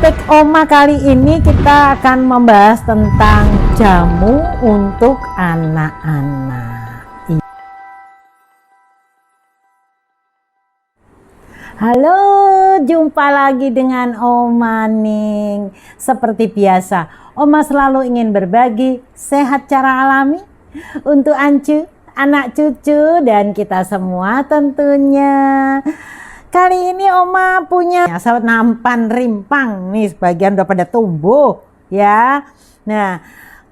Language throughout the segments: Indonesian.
Topik Oma kali ini kita akan membahas tentang jamu untuk anak-anak. Halo, jumpa lagi dengan Oma Ning. Seperti biasa, Oma selalu ingin berbagi sehat cara alami untuk Ancu, anak cucu, dan kita semua tentunya. Kali ini Oma punya nampan rimpang nih, sebagian udah pada tumbuh ya. Nah,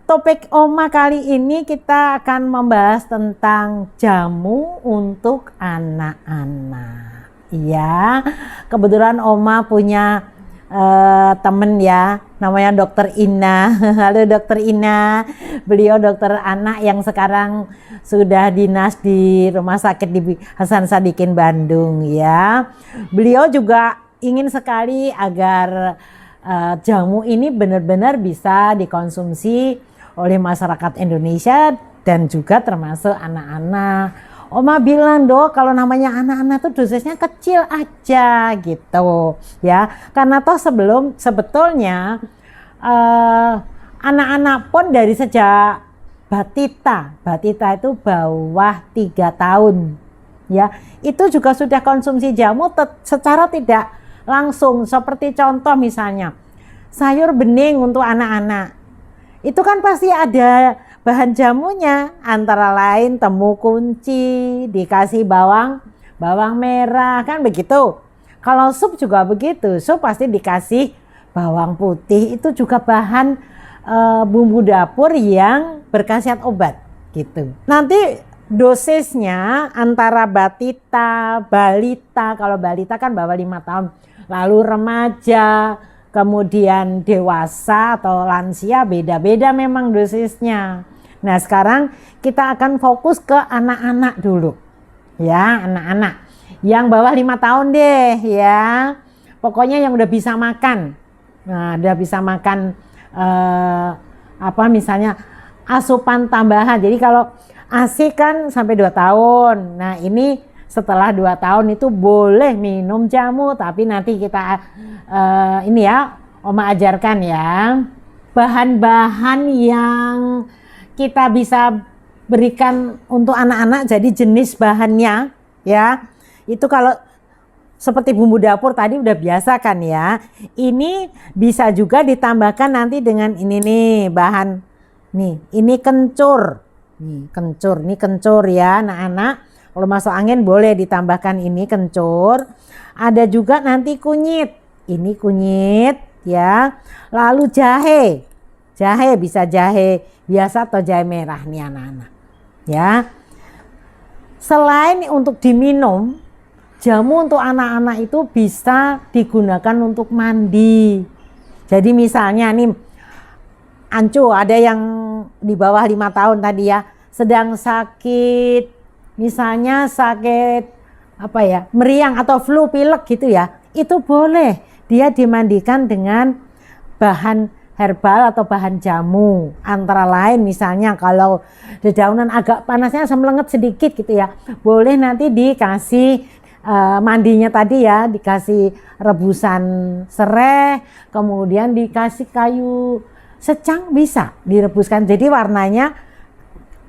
topik Oma kali ini kita akan membahas tentang jamu untuk anak-anak. Iya, kebetulan Oma punya temen ya, namanya Dokter Ina. Halo Dokter Ina, beliau dokter anak yang sekarang sudah dinas di rumah sakit di Hasan Sadikin Bandung ya. Beliau juga ingin sekali agar jamu ini benar-benar bisa dikonsumsi oleh masyarakat Indonesia dan juga termasuk anak-anak. Oma bilang, Dok, kalau namanya anak-anak tuh dosisnya kecil aja gitu ya. Karena toh sebetulnya anak-anak pun dari sejak batita itu bawah 3 tahun ya, itu juga sudah konsumsi jamu secara tidak langsung. Seperti contoh misalnya sayur bening untuk anak-anak, itu kan pasti ada bahan jamunya, antara lain temu kunci, dikasih bawang merah, kan begitu. Kalau sup juga begitu, sup pasti dikasih bawang putih, itu juga bahan bumbu dapur yang berkhasiat obat gitu. Nanti dosisnya antara batita, balita, kalau balita kan bawah 5 tahun, lalu remaja, kemudian dewasa atau lansia, beda-beda memang dosisnya. Nah, sekarang kita akan fokus ke anak-anak dulu ya, anak-anak yang bawah 5 tahun deh ya, pokoknya yang udah bisa makan. Nah, udah bisa makan misalnya asupan tambahan. Jadi kalau ASI kan sampai 2 tahun, nah ini setelah 2 tahun itu boleh minum jamu, tapi nanti kita ini ya, Oma ajarkan ya, bahan-bahan yang kita bisa berikan untuk anak-anak, jadi jenis bahannya ya. Itu kalau seperti bumbu dapur tadi udah biasa kan ya. Ini bisa juga ditambahkan nanti dengan ini nih bahan nih, ini kencur. Nih, kencur ya anak-anak. Kalau masuk angin boleh ditambahkan ini kencur. Ada juga nanti kunyit. Ini kunyit ya. Lalu jahe. Jahe bisa jahe biasa atau jahe merah nih anak-anak. Ya. Selain untuk diminum, jamu untuk anak-anak itu bisa digunakan untuk mandi. Jadi misalnya nih Ancu, ada yang di bawah 5 tahun tadi ya, sedang sakit, misalnya sakit meriang atau flu pilek gitu ya, itu boleh dia dimandikan dengan bahan herbal atau bahan jamu. Antara lain misalnya kalau dedaunan agak panasnya semelenget sedikit gitu ya, boleh nanti dikasih mandinya tadi ya, dikasih rebusan serai, kemudian dikasih kayu secang, bisa direbuskan jadi warnanya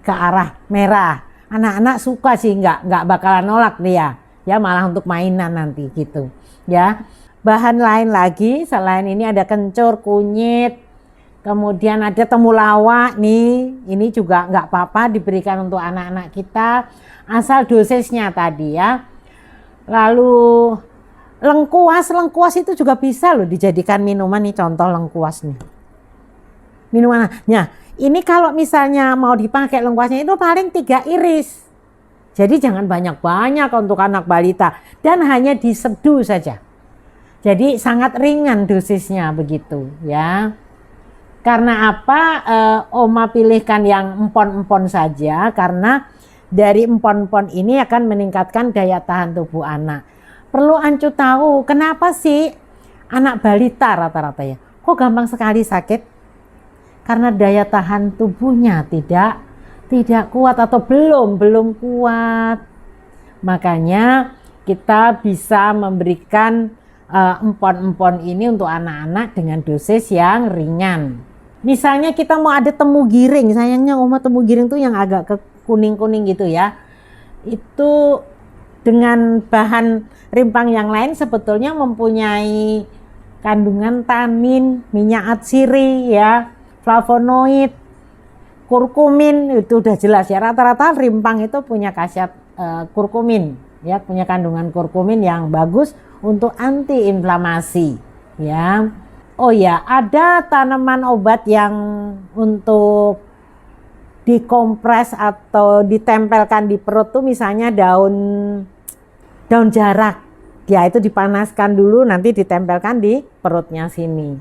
ke arah merah. Anak-anak suka sih, nggak bakalan nolak dia ya, malah untuk mainan nanti gitu ya. Bahan lain lagi selain ini ada kencur, kunyit, kemudian ada temulawak nih, ini juga nggak apa-apa diberikan untuk anak-anak kita asal dosisnya tadi ya. Lalu lengkuas itu juga bisa loh dijadikan minuman nih, contoh lengkuas nih. Minuman. Nah, ini kalau misalnya mau dipakai lengkuasnya itu paling 3 iris. Jadi jangan banyak-banyak untuk anak balita dan hanya diseduh saja. Jadi sangat ringan dosisnya begitu ya. Karena apa Oma pilihkan yang empon-empon saja, karena dari empon-empon ini akan meningkatkan daya tahan tubuh anak. Perlu Ancu tahu kenapa sih anak balita rata-rata ya kok gampang sekali sakit? Karena daya tahan tubuhnya tidak kuat atau belum kuat. Makanya kita bisa memberikan empon-empon ini untuk anak-anak dengan dosis yang ringan. Misalnya kita mau ada temu giring, sayangnya Oma temu giring tuh yang agak ke kuning-kuning gitu ya. Itu dengan bahan rimpang yang lain sebetulnya mempunyai kandungan tanin, minyak atsiri ya, flavonoid, kurkumin, itu udah jelas ya. Rata-rata rimpang itu punya khasiat kurkumin ya, punya kandungan kurkumin yang bagus untuk antiinflamasi ya. Oh ya, ada tanaman obat yang untuk dikompres atau ditempelkan di perut tuh, misalnya daun jarak. Ya, itu dipanaskan dulu nanti ditempelkan di perutnya sini.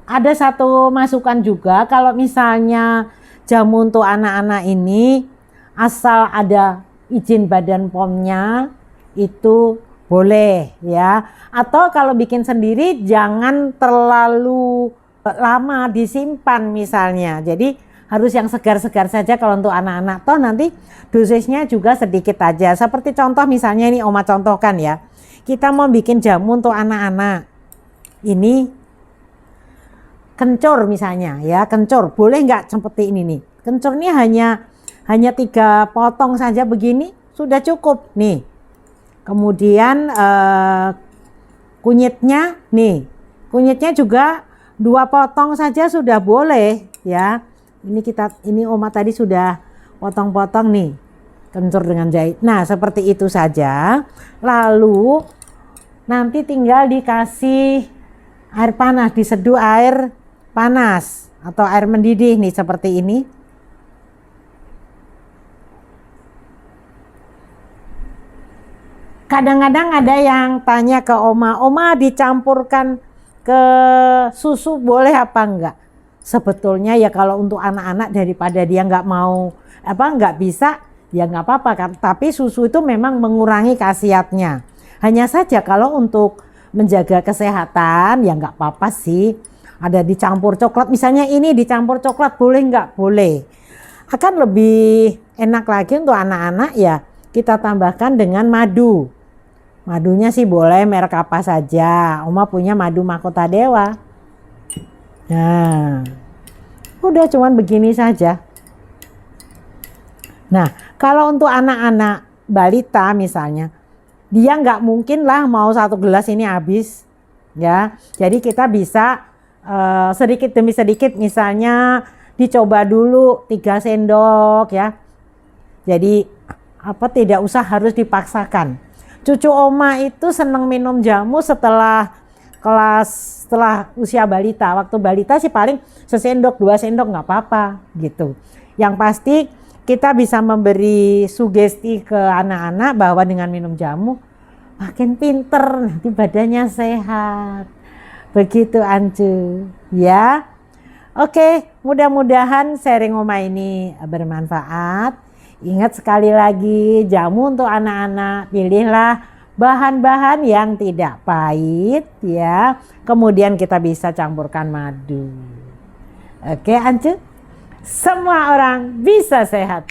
Ada satu masukan juga, kalau misalnya jamu untuk anak-anak ini asal ada izin Badan POM-nya itu boleh ya. Atau kalau bikin sendiri jangan terlalu lama disimpan misalnya. Jadi harus yang segar-segar saja kalau untuk anak-anak. Toh nanti dosisnya juga sedikit aja. Seperti contoh misalnya ini Oma contohkan ya. Kita mau bikin jamu untuk anak-anak. Ini kencur misalnya ya, kencur. Boleh nggak seperti ini nih? Kencur ini hanya 3 potong saja begini sudah cukup nih. Kemudian kunyitnya nih, kunyitnya juga 2 potong saja sudah boleh ya. Ini Oma tadi sudah potong-potong nih, kencur dengan jahit. Nah seperti itu saja. Lalu nanti tinggal dikasih air panas, diseduh air panas atau air mendidih nih seperti ini. Kadang-kadang ada yang tanya ke Oma dicampurkan ke susu boleh apa enggak? Sebetulnya ya kalau untuk anak-anak daripada dia nggak bisa, ya nggak apa-apa kan. Tapi susu itu memang mengurangi khasiatnya. Hanya saja kalau untuk menjaga kesehatan ya nggak apa-apa sih. Ada dicampur coklat, misalnya ini dicampur coklat boleh nggak? Boleh. Akan lebih enak lagi untuk anak-anak ya kita tambahkan dengan madu. Madunya sih boleh merek apa saja. Oma punya madu Mahkota Dewa. Nah, udah cuman begini saja. Nah, kalau untuk anak-anak balita misalnya, dia nggak mungkin lah mau 1 gelas ini habis. Ya, jadi kita bisa sedikit demi sedikit, misalnya dicoba dulu 3 sendok ya. Jadi tidak usah harus dipaksakan. Cucu Oma itu senang minum jamu setelah usia balita. Waktu balita sih paling 1 sendok 2 sendok nggak apa-apa gitu. Yang pasti kita bisa memberi sugesti ke anak-anak bahwa dengan minum jamu makin pinter, nanti badannya sehat. Begitu Ancu ya. Oke, mudah-mudahan sharing Oma ini bermanfaat. Ingat sekali lagi, jamu untuk anak-anak pilihlah bahan-bahan yang tidak pahit ya. Kemudian kita bisa campurkan madu. Oke Ancu, semua orang bisa sehat.